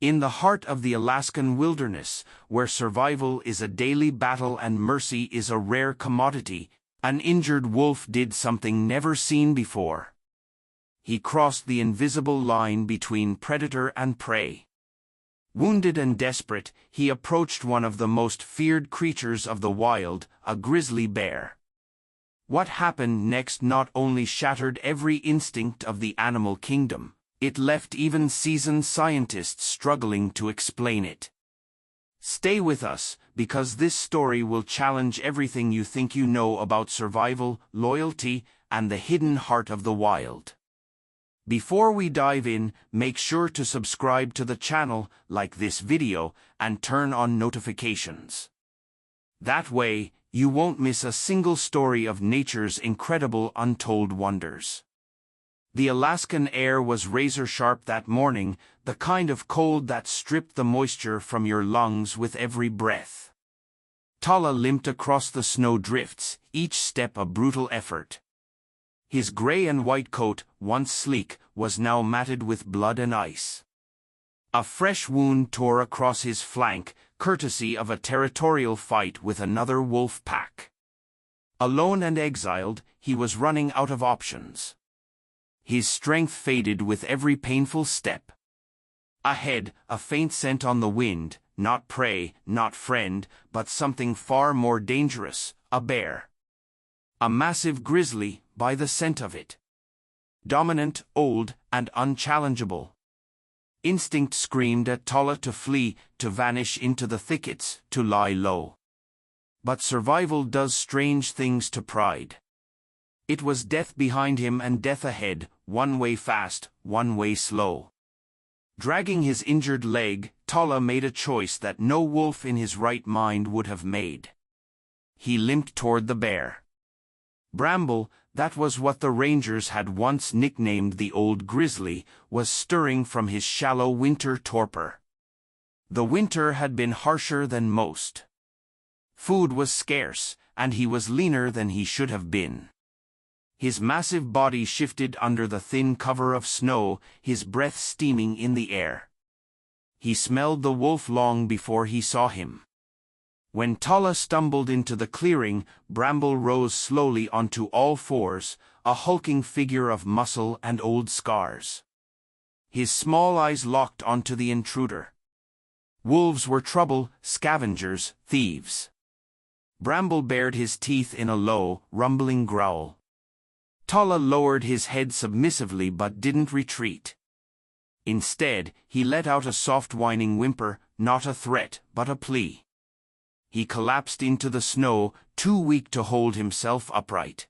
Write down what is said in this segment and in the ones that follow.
In the heart of the Alaskan wilderness, where survival is a daily battle and mercy is a rare commodity, an injured wolf did something never seen before. He crossed the invisible line between predator and prey. Wounded and desperate, he approached one of the most feared creatures of the wild, a grizzly bear. What happened next not only shattered every instinct of the animal kingdom, it left even seasoned scientists struggling to explain it. Stay with us, because this story will challenge everything you think you know about survival, loyalty, and the hidden heart of the wild. Before we dive in, make sure to subscribe to the channel, like this video, and turn on notifications. That way, you won't miss a single story of nature's incredible untold wonders. The Alaskan air was razor-sharp that morning, the kind of cold that stripped the moisture from your lungs with every breath. Tala limped across the snow drifts, each step a brutal effort. His gray and white coat, once sleek, was now matted with blood and ice. A fresh wound tore across his flank, courtesy of a territorial fight with another wolf pack. Alone and exiled, he was running out of options. His strength faded with every painful step. Ahead, a faint scent on the wind, not prey, not friend, but something far more dangerous, a bear. A massive grizzly, by the scent of it. Dominant, old, and unchallengeable. Instinct screamed at Tala to flee, to vanish into the thickets, to lie low. But survival does strange things to pride. It was death behind him and death ahead, one way fast, one way slow. Dragging his injured leg, Tala made a choice that no wolf in his right mind would have made. He limped toward the bear. Bramble, that was what the rangers had once nicknamed the old grizzly, was stirring from his shallow winter torpor. The winter had been harsher than most. Food was scarce, and he was leaner than he should have been. His massive body shifted under the thin cover of snow, his breath steaming in the air. He smelled the wolf long before he saw him. When Tala stumbled into the clearing, Bramble rose slowly onto all fours, a hulking figure of muscle and old scars. His small eyes locked onto the intruder. Wolves were trouble, scavengers, thieves. Bramble bared his teeth in a low, rumbling growl. Tala lowered his head submissively but didn't retreat. Instead, he let out a soft whining whimper, not a threat, but a plea. He collapsed into the snow, too weak to hold himself upright.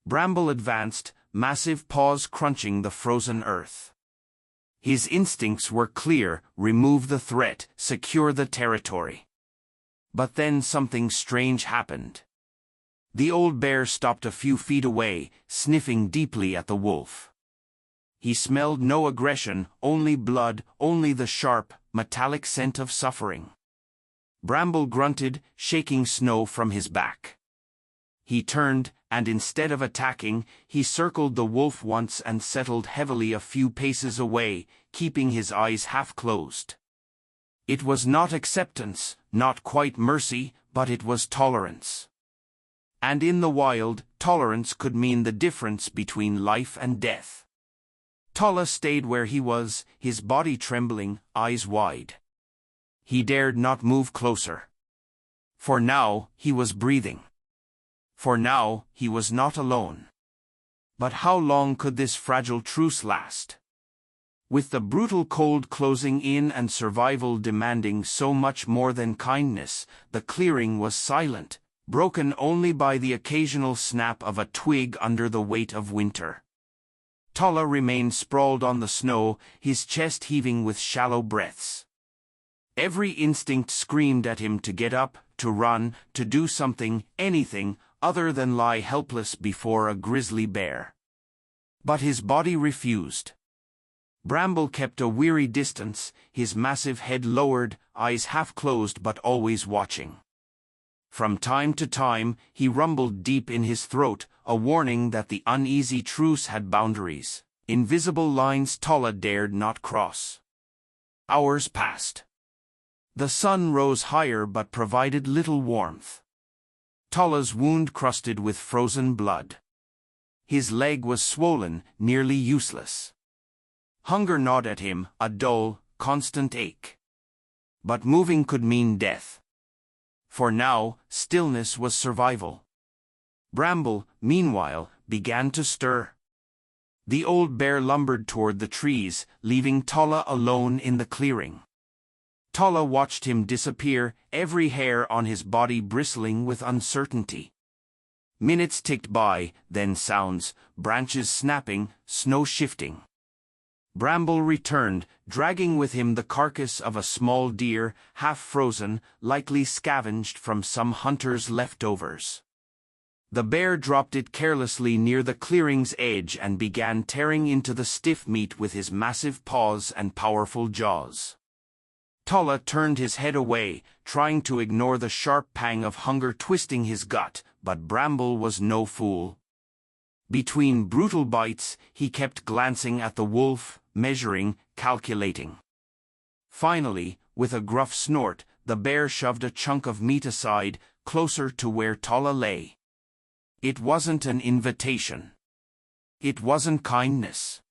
Bramble advanced, massive paws crunching the frozen earth. His instincts were clear: remove the threat, secure the territory. But then something strange happened. The old bear stopped a few feet away, sniffing deeply at the wolf. He smelled no aggression, only blood, only the sharp, metallic scent of suffering. Bramble grunted, shaking snow from his back. He turned, and instead of attacking, he circled the wolf once and settled heavily a few paces away, keeping his eyes half closed. It was not acceptance, not quite mercy, but it was tolerance. And in the wild, tolerance could mean the difference between life and death. Tala stayed where he was, his body trembling, eyes wide. He dared not move closer. For now, he was breathing. For now, he was not alone. But how long could this fragile truce last? With the brutal cold closing in and survival demanding so much more than kindness, the clearing was silent, broken only by the occasional snap of a twig under the weight of winter. Tala remained sprawled on the snow, his chest heaving with shallow breaths. Every instinct screamed at him to get up, to run, to do something, anything, other than lie helpless before a grizzly bear. But his body refused. Bramble kept a weary distance, his massive head lowered, eyes half closed but always watching. From time to time, he rumbled deep in his throat, a warning that the uneasy truce had boundaries, invisible lines Tala dared not cross. Hours passed. The sun rose higher but provided little warmth. Tolla's wound crusted with frozen blood. His leg was swollen, nearly useless. Hunger gnawed at him, a dull, constant ache. But moving could mean death. For now, stillness was survival. Bramble, meanwhile, began to stir. The old bear lumbered toward the trees, leaving Tolla alone in the clearing. Tolla watched him disappear, every hair on his body bristling with uncertainty. Minutes ticked by, then sounds, branches snapping, snow shifting. Bramble returned, dragging with him the carcass of a small deer, half frozen, likely scavenged from some hunter's leftovers. The bear dropped it carelessly near the clearing's edge and began tearing into the stiff meat with his massive paws and powerful jaws. Tolla turned his head away, trying to ignore the sharp pang of hunger twisting his gut, but Bramble was no fool. Between brutal bites, he kept glancing at the wolf, measuring, calculating. Finally, with a gruff snort, the bear shoved a chunk of meat aside, closer to where Tolla lay. It wasn't an invitation. It wasn't kindness.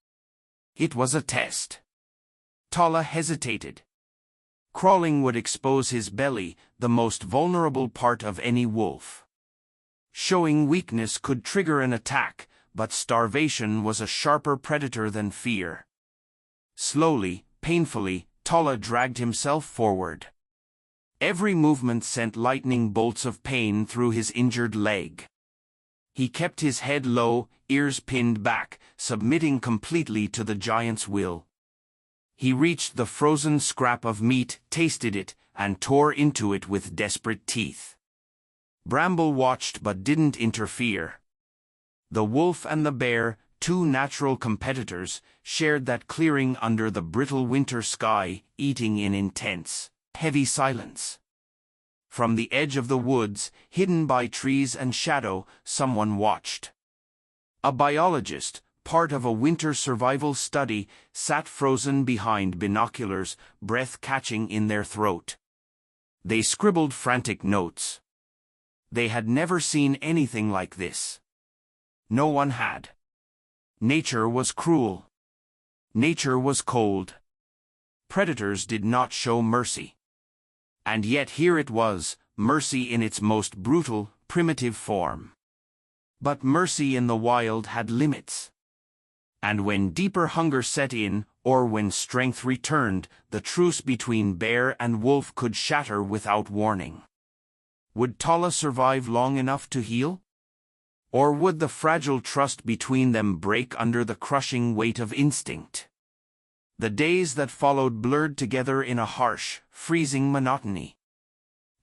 It was a test. Tolla hesitated. Crawling would expose his belly, the most vulnerable part of any wolf. Showing weakness could trigger an attack, but starvation was a sharper predator than fear. Slowly, painfully, Tolla dragged himself forward. Every movement sent lightning bolts of pain through his injured leg. He kept his head low, ears pinned back, submitting completely to the giant's will. He reached the frozen scrap of meat, tasted it, and tore into it with desperate teeth. Bramble watched but didn't interfere. The wolf and the bear, two natural competitors, shared that clearing under the brittle winter sky, eating in intense, heavy silence. From the edge of the woods, hidden by trees and shadow, someone watched. A biologist, part of a winter survival study, sat frozen behind binoculars, breath catching in their throat. They scribbled frantic notes. They had never seen anything like this. No one had. Nature was cruel. Nature was cold. Predators did not show mercy. And yet here it was, mercy in its most brutal, primitive form. But mercy in the wild had limits. And when deeper hunger set in, or when strength returned, the truce between bear and wolf could shatter without warning. Would Tolla survive long enough to heal? Or would the fragile trust between them break under the crushing weight of instinct? The days that followed blurred together in a harsh, freezing monotony.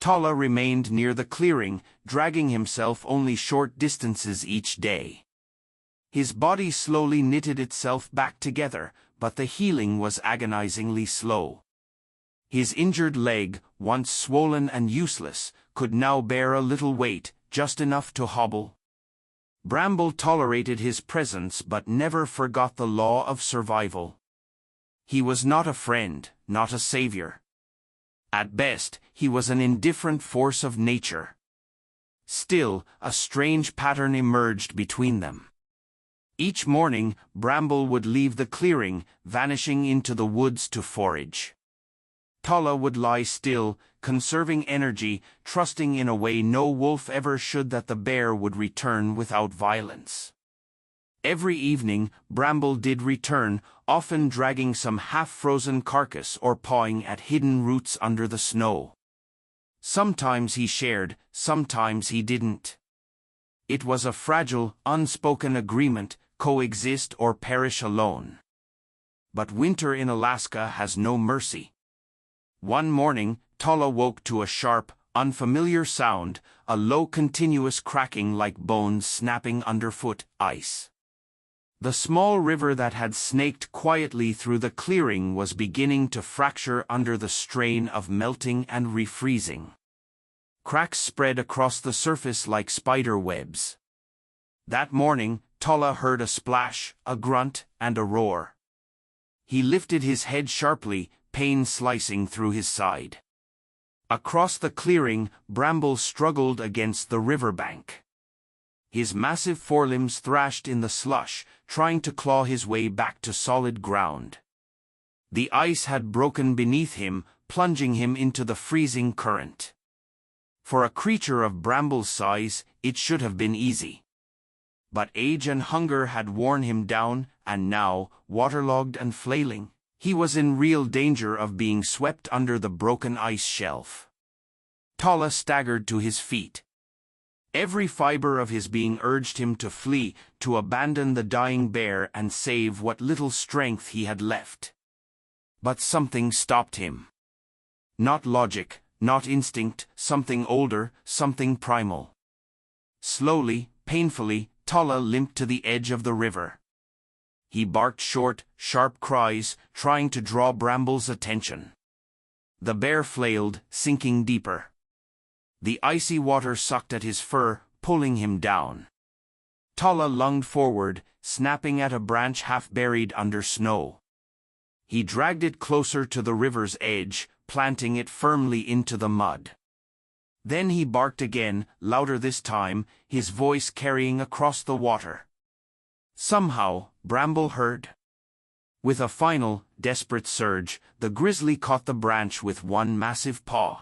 Tolla remained near the clearing, dragging himself only short distances each day. His body slowly knitted itself back together, but the healing was agonizingly slow. His injured leg, once swollen and useless, could now bear a little weight, just enough to hobble. Bramble tolerated his presence but never forgot the law of survival. He was not a friend, not a savior. At best, he was an indifferent force of nature. Still, a strange pattern emerged between them. Each morning, Bramble would leave the clearing, vanishing into the woods to forage. Tolla would lie still, conserving energy, trusting in a way no wolf ever should that the bear would return without violence. Every evening, Bramble did return, often dragging some half-frozen carcass or pawing at hidden roots under the snow. Sometimes he shared, sometimes he didn't. It was a fragile, unspoken agreement, coexist or perish alone. But winter in Alaska has no mercy. One morning, Tolla woke to a sharp, unfamiliar sound, a low continuous cracking like bones snapping underfoot, ice. The small river that had snaked quietly through the clearing was beginning to fracture under the strain of melting and refreezing. Cracks spread across the surface like spider webs. That morning, Tolla heard a splash, a grunt, and a roar. He lifted his head sharply, pain slicing through his side. Across the clearing, Bramble struggled against the riverbank. His massive forelimbs thrashed in the slush, trying to claw his way back to solid ground. The ice had broken beneath him, plunging him into the freezing current. For a creature of Bramble's size, it should have been easy. But age and hunger had worn him down, and now, waterlogged and flailing, he was in real danger of being swept under the broken ice shelf. Talla staggered to his feet. Every fiber of his being urged him to flee, to abandon the dying bear and save what little strength he had left. But something stopped him. Not logic, not instinct, something older, something primal. Slowly, painfully, Talla limped to the edge of the river. He barked short, sharp cries, trying to draw Bramble's attention. The bear flailed, sinking deeper. The icy water sucked at his fur, pulling him down. Talla lunged forward, snapping at a branch half buried under snow. He dragged it closer to the river's edge, planting it firmly into the mud. Then he barked again, louder this time, his voice carrying across the water. Somehow, Bramble heard. With a final, desperate surge, the grizzly caught the branch with one massive paw.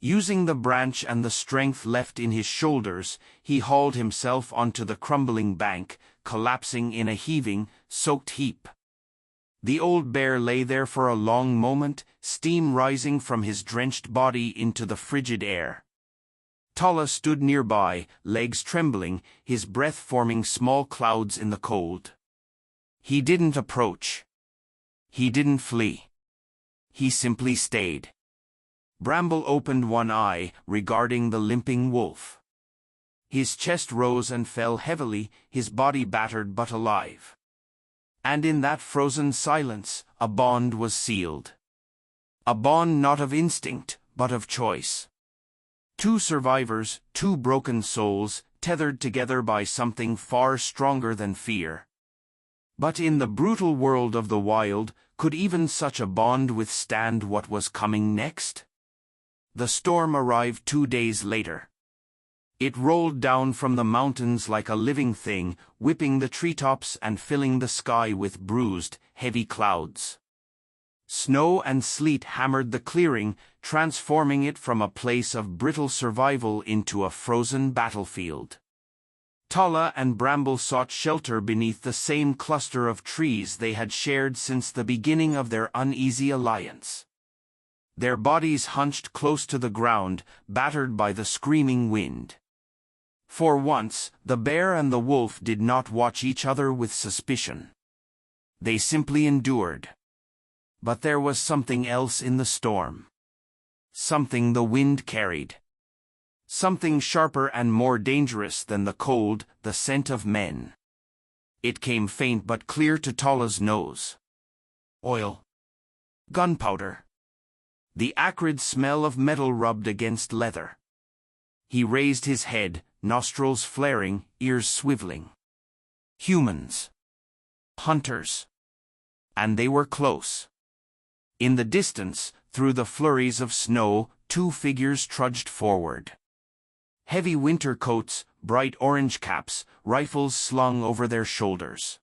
Using the branch and the strength left in his shoulders, he hauled himself onto the crumbling bank, collapsing in a heaving, soaked heap. The old bear lay there for a long moment, steam rising from his drenched body into the frigid air. Talla stood nearby, legs trembling, his breath forming small clouds in the cold. He didn't approach. He didn't flee. He simply stayed. Bramble opened one eye, regarding the limping wolf. His chest rose and fell heavily, his body battered but alive. And in that frozen silence, a bond was sealed. A bond not of instinct, but of choice. Two survivors, two broken souls, tethered together by something far stronger than fear. But in the brutal world of the wild, could even such a bond withstand what was coming next? The storm arrived 2 days later. It rolled down from the mountains like a living thing, whipping the treetops and filling the sky with bruised, heavy clouds. Snow and sleet hammered the clearing, transforming it from a place of brittle survival into a frozen battlefield. Talla and Bramble sought shelter beneath the same cluster of trees they had shared since the beginning of their uneasy alliance. Their bodies hunched close to the ground, battered by the screaming wind. For once, the bear and the wolf did not watch each other with suspicion. They simply endured. But there was something else in the storm. Something the wind carried. Something sharper and more dangerous than the cold, the scent of men. It came faint but clear to Talla's nose. Oil. Gunpowder. The acrid smell of metal rubbed against leather. He raised his head, nostrils flaring, ears swiveling. Humans. Hunters. And they were close. In the distance, through the flurries of snow, two figures trudged forward. Heavy winter coats, bright orange caps, rifles slung over their shoulders.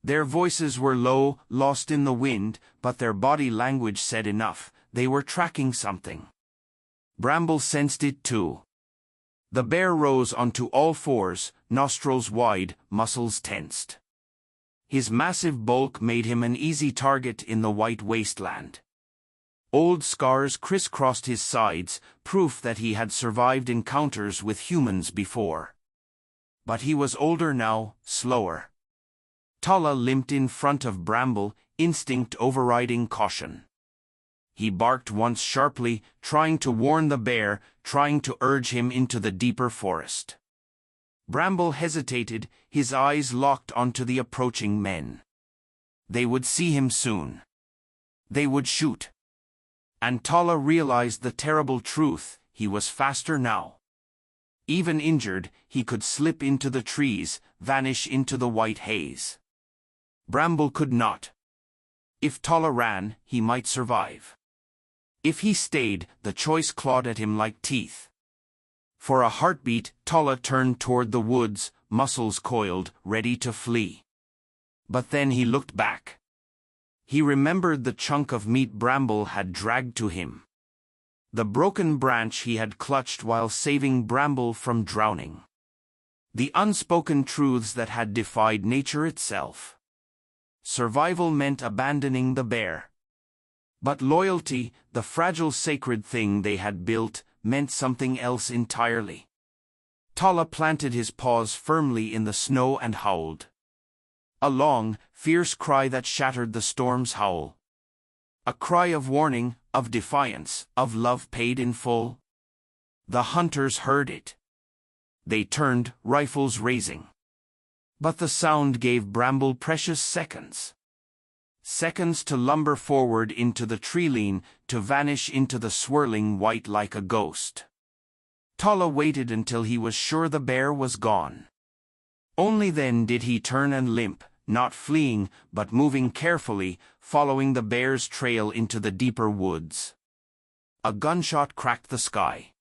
Their voices were low, lost in the wind, but their body language said enough. They were tracking something. Bramble sensed it too. The bear rose onto all fours, nostrils wide, muscles tensed. His massive bulk made him an easy target in the white wasteland. Old scars crisscrossed his sides, proof that he had survived encounters with humans before. But he was older now, slower. Talla limped in front of Bramble, instinct overriding caution. He barked once sharply, trying to warn the bear, trying to urge him into the deeper forest. Bramble hesitated, his eyes locked onto the approaching men. They would see him soon. They would shoot. And Talla realized the terrible truth: he was faster now. Even injured, he could slip into the trees, vanish into the white haze. Bramble could not. If Tala ran, he might survive. If he stayed, the choice clawed at him like teeth. For a heartbeat, Tala turned toward the woods, muscles coiled, ready to flee. But then he looked back. He remembered the chunk of meat Bramble had dragged to him. The broken branch he had clutched while saving Bramble from drowning. The unspoken truths that had defied nature itself. Survival meant abandoning the bear. But loyalty, the fragile sacred thing they had built, meant something else entirely. Tala planted his paws firmly in the snow and howled. A long, fierce cry that shattered the storm's howl. A cry of warning, of defiance, of love paid in full. The hunters heard it. They turned, rifles raising. But the sound gave Bramble precious seconds. Seconds to lumber forward into the tree-line, to vanish into the swirling white like a ghost. Tala waited until he was sure the bear was gone. Only then did he turn and limp, not fleeing, but moving carefully, following the bear's trail into the deeper woods. A gunshot cracked the sky.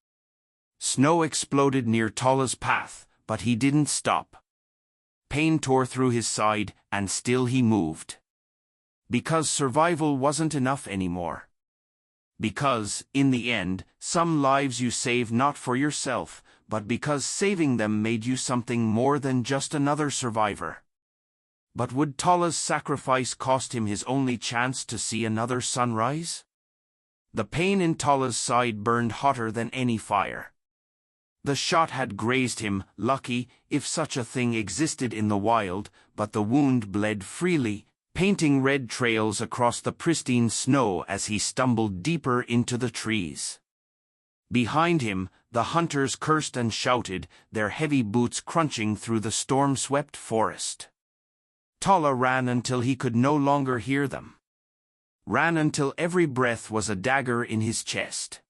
Snow exploded near Tala's path, but he didn't stop. Pain tore through his side, and still he moved. Because survival wasn't enough anymore. Because, in the end, some lives you save not for yourself, but because saving them made you something more than just another survivor. But would Tala's sacrifice cost him his only chance to see another sunrise? The pain in Tala's side burned hotter than any fire. The shot had grazed him, lucky, if such a thing existed in the wild, but the wound bled freely, painting red trails across the pristine snow as he stumbled deeper into the trees. Behind him, the hunters cursed and shouted, their heavy boots crunching through the storm-swept forest. Tala ran until he could no longer hear them. Ran until every breath was a dagger in his chest.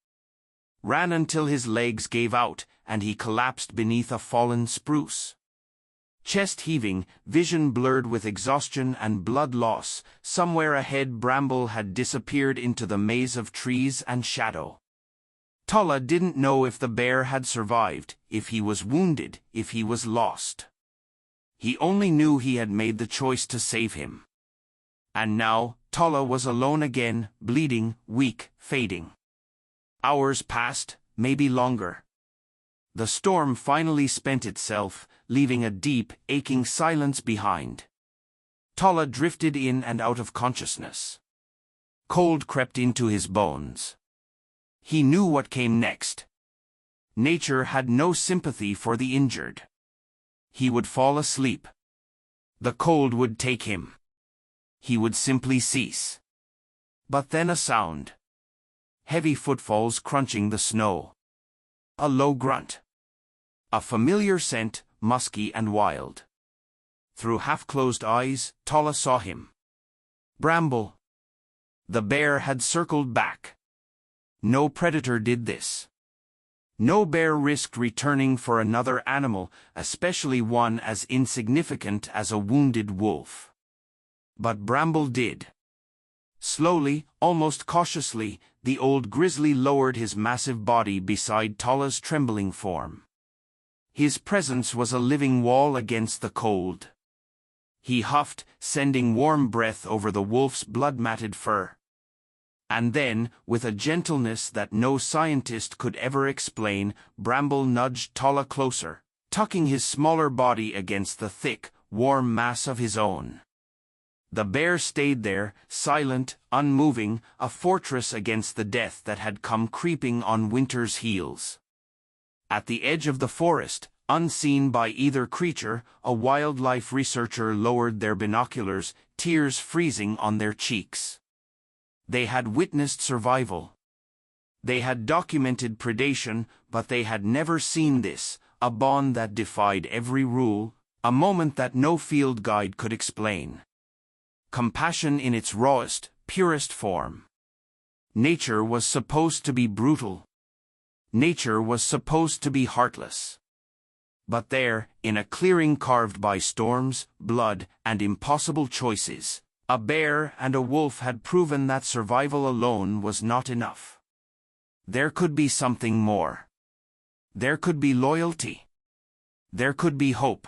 Ran until his legs gave out, and he collapsed beneath a fallen spruce. Chest heaving, vision blurred with exhaustion and blood loss, somewhere ahead Bramble had disappeared into the maze of trees and shadow. Tala didn't know if the bear had survived, if he was wounded, if he was lost. He only knew he had made the choice to save him. And now, Tala was alone again, bleeding, weak, fading. Hours passed, maybe longer. The storm finally spent itself, leaving a deep, aching silence behind. Tala drifted in and out of consciousness. Cold crept into his bones. He knew what came next. Nature had no sympathy for the injured. He would fall asleep. The cold would take him. He would simply cease. But then a sound. Heavy footfalls crunching the snow. A low grunt. A familiar scent, musky and wild. Through half-closed eyes, Tala saw him. Bramble. The bear had circled back. No predator did this. No bear risked returning for another animal, especially one as insignificant as a wounded wolf. But Bramble did. Slowly, almost cautiously, the old grizzly lowered his massive body beside Tala's trembling form. His presence was a living wall against the cold. He huffed, sending warm breath over the wolf's blood-matted fur. And then, with a gentleness that no scientist could ever explain, Bramble nudged Tala closer, tucking his smaller body against the thick, warm mass of his own. The bear stayed there, silent, unmoving, a fortress against the death that had come creeping on winter's heels. At the edge of the forest, unseen by either creature, a wildlife researcher lowered their binoculars, tears freezing on their cheeks. They had witnessed survival. They had documented predation, but they had never seen this, a bond that defied every rule, a moment that no field guide could explain. Compassion in its rawest, purest form. Nature was supposed to be brutal. Nature was supposed to be heartless. But there, in a clearing carved by storms, blood, and impossible choices, A bear and a wolf had proven that survival alone was not enough. There could be something more. There could be loyalty. There could be hope.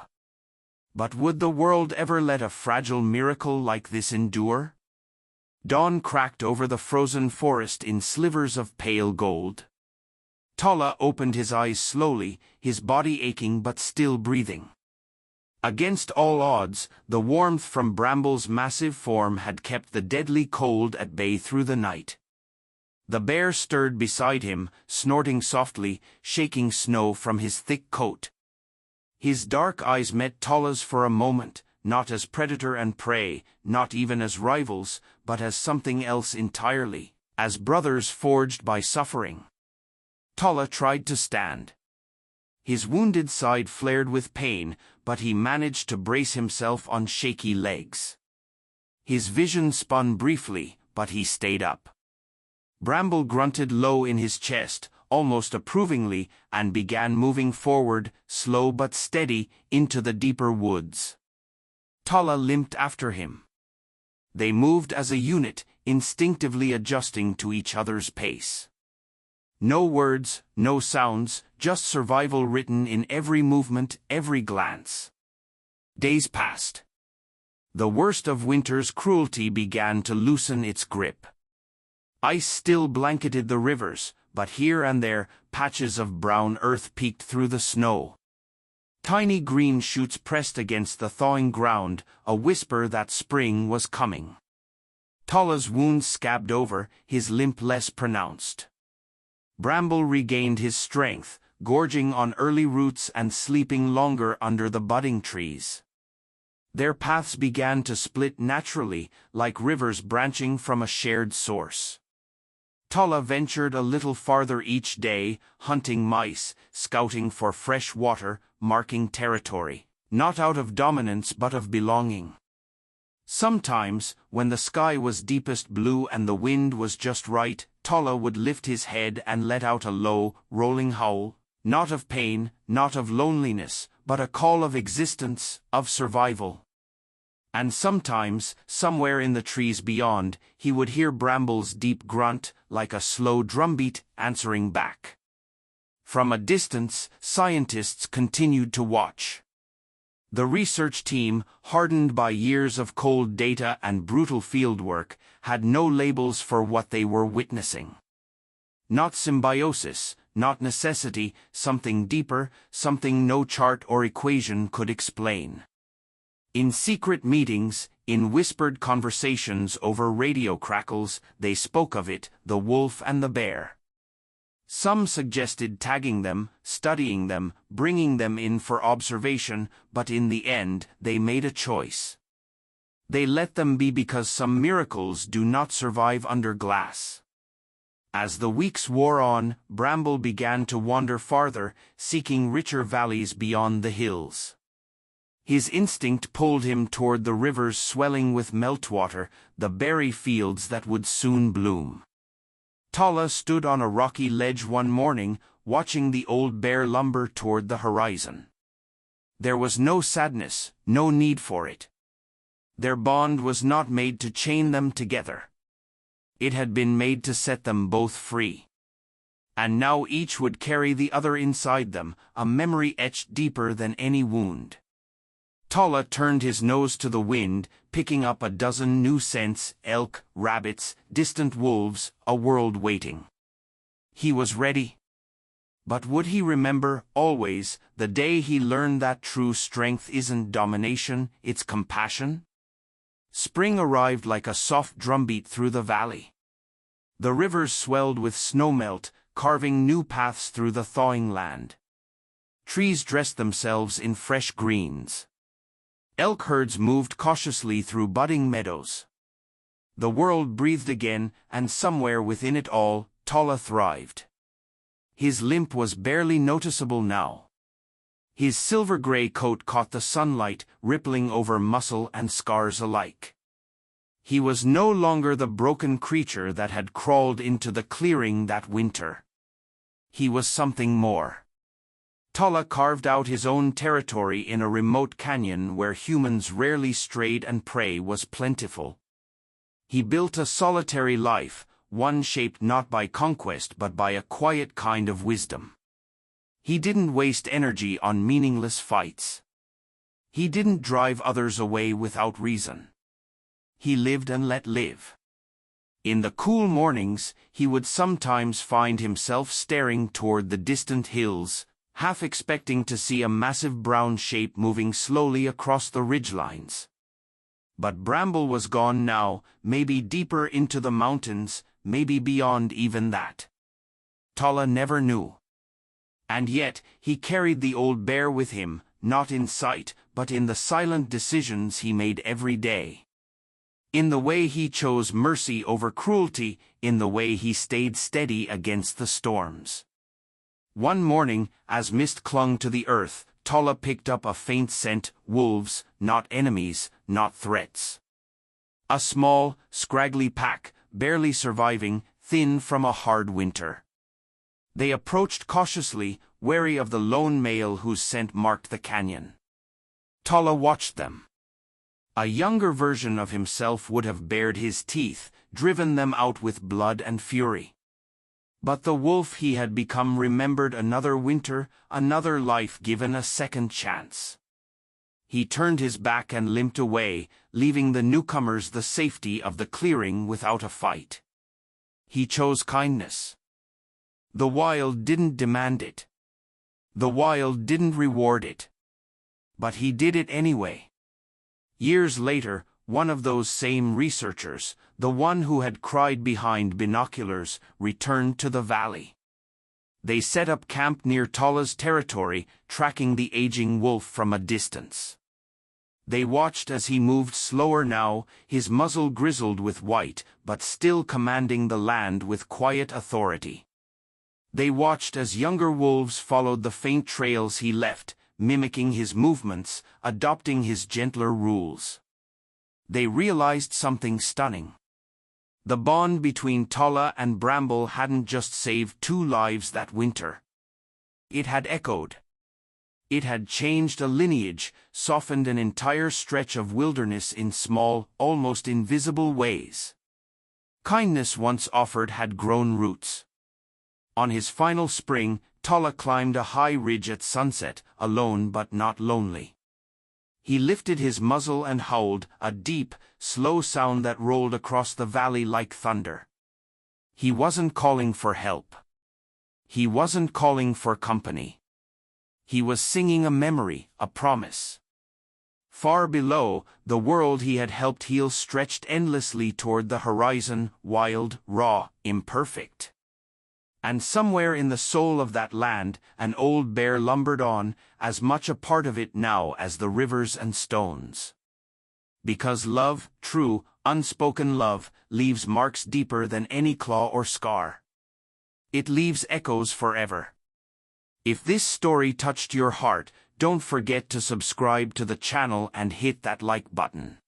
But would the world ever let a fragile miracle like this endure? Dawn cracked over the frozen forest in slivers of pale gold. Tolla opened his eyes slowly, his body aching but still breathing. Against all odds, the warmth from Bramble's massive form had kept the deadly cold at bay through the night. The bear stirred beside him, snorting softly, shaking snow from his thick coat. His dark eyes met Tolla's for a moment, not as predator and prey, not even as rivals, but as something else entirely, as brothers forged by suffering. Tolla tried to stand. His wounded side flared with pain, but he managed to brace himself on shaky legs. His vision spun briefly, but he stayed up. Bramble grunted low in his chest, almost approvingly, and began moving forward, slow but steady, into the deeper woods. Tolla limped after him. They moved as a unit, instinctively adjusting to each other's pace. No words, no sounds, just survival written in every movement, every glance. Days passed. The worst of winter's cruelty began to loosen its grip. Ice still blanketed the rivers, but here and there, patches of brown earth peeked through the snow. Tiny green shoots pressed against the thawing ground, a whisper that spring was coming. Tolla's wounds scabbed over, his limp less pronounced. Bramble regained his strength, gorging on early roots and sleeping longer under the budding trees. Their paths began to split naturally, like rivers branching from a shared source. Tolla ventured a little farther each day, hunting mice, scouting for fresh water, marking territory, not out of dominance but of belonging. Sometimes, when the sky was deepest blue and the wind was just right, Tolla would lift his head and let out a low, rolling howl, not of pain, not of loneliness, but a call of existence, of survival. And sometimes, somewhere in the trees beyond, he would hear Bramble's deep grunt, like a slow drumbeat, answering back. From a distance, scientists continued to watch. The research team, hardened by years of cold data and brutal fieldwork, had no labels for what they were witnessing. Not symbiosis, not necessity, something deeper, something no chart or equation could explain. In secret meetings, in whispered conversations over radio crackles, they spoke of it, the wolf and the bear. Some suggested tagging them, studying them, bringing them in for observation, but in the end, they made a choice. They let them be because some miracles do not survive under glass. As the weeks wore on, Bramble began to wander farther, seeking richer valleys beyond the hills. His instinct pulled him toward the rivers swelling with meltwater, the berry fields that would soon bloom. Tolla stood on a rocky ledge one morning, watching the old bear lumber toward the horizon. There was no sadness, no need for it. Their bond was not made to chain them together. It had been made to set them both free. And now each would carry the other inside them, a memory etched deeper than any wound. Tolla turned his nose to the wind, picking up a dozen new scents, elk, rabbits, distant wolves, a world waiting. He was ready. But would he remember, always, the day he learned that true strength isn't domination, it's compassion? Spring arrived like a soft drumbeat through the valley. The rivers swelled with snowmelt, carving new paths through the thawing land. Trees dressed themselves in fresh greens. Elk herds moved cautiously through budding meadows. The world breathed again, and somewhere within it all, Tolla thrived. His limp was barely noticeable now. His silver-gray coat caught the sunlight, rippling over muscle and scars alike. He was no longer the broken creature that had crawled into the clearing that winter. He was something more. Tolla carved out his own territory in a remote canyon where humans rarely strayed and prey was plentiful. He built a solitary life, one shaped not by conquest but by a quiet kind of wisdom. He didn't waste energy on meaningless fights. He didn't drive others away without reason. He lived and let live. In the cool mornings, he would sometimes find himself staring toward the distant hills, half expecting to see a massive brown shape moving slowly across the ridgelines. But Bramble was gone now, maybe deeper into the mountains, maybe beyond even that. Tolla never knew. And yet, he carried the old bear with him, not in sight, but in the silent decisions he made every day. In the way he chose mercy over cruelty, in the way he stayed steady against the storms. One morning, as mist clung to the earth, Tolla picked up a faint scent, wolves, not enemies, not threats. A small, scraggly pack, barely surviving, thin from a hard winter. They approached cautiously, wary of the lone male whose scent marked the canyon. Tolla watched them. A younger version of himself would have bared his teeth, driven them out with blood and fury. But the wolf he had become remembered another winter, another life given a second chance. He turned his back and limped away, leaving the newcomers the safety of the clearing without a fight. He chose kindness. The wild didn't demand it. The wild didn't reward it. But he did it anyway. Years later, one of those same researchers, the one who had cried behind binoculars, returned to the valley. They set up camp near Tolla's territory, tracking the aging wolf from a distance. They watched as he moved slower now, his muzzle grizzled with white, but still commanding the land with quiet authority. They watched as younger wolves followed the faint trails he left, mimicking his movements, adopting his gentler rules. They realized something stunning. The bond between Tolla and Bramble hadn't just saved 2 lives that winter. It had echoed. It had changed a lineage, softened an entire stretch of wilderness in small, almost invisible ways. Kindness once offered had grown roots. On his final spring, Tolla climbed a high ridge at sunset, alone but not lonely. He lifted his muzzle and howled, a deep, slow sound that rolled across the valley like thunder. He wasn't calling for help. He wasn't calling for company. He was singing a memory, a promise. Far below, the world he had helped heal stretched endlessly toward the horizon, wild, raw, imperfect. And somewhere in the soul of that land, an old bear lumbered on, as much a part of it now as the rivers and stones. Because love, true, unspoken love, leaves marks deeper than any claw or scar. It leaves echoes forever. If this story touched your heart, don't forget to subscribe to the channel and hit that like button.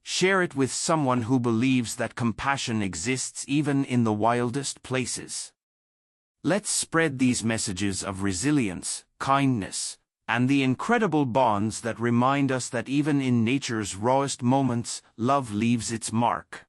Share it with someone who believes that compassion exists even in the wildest places. Let's spread these messages of resilience, kindness, and the incredible bonds that remind us that even in nature's rawest moments, love leaves its mark.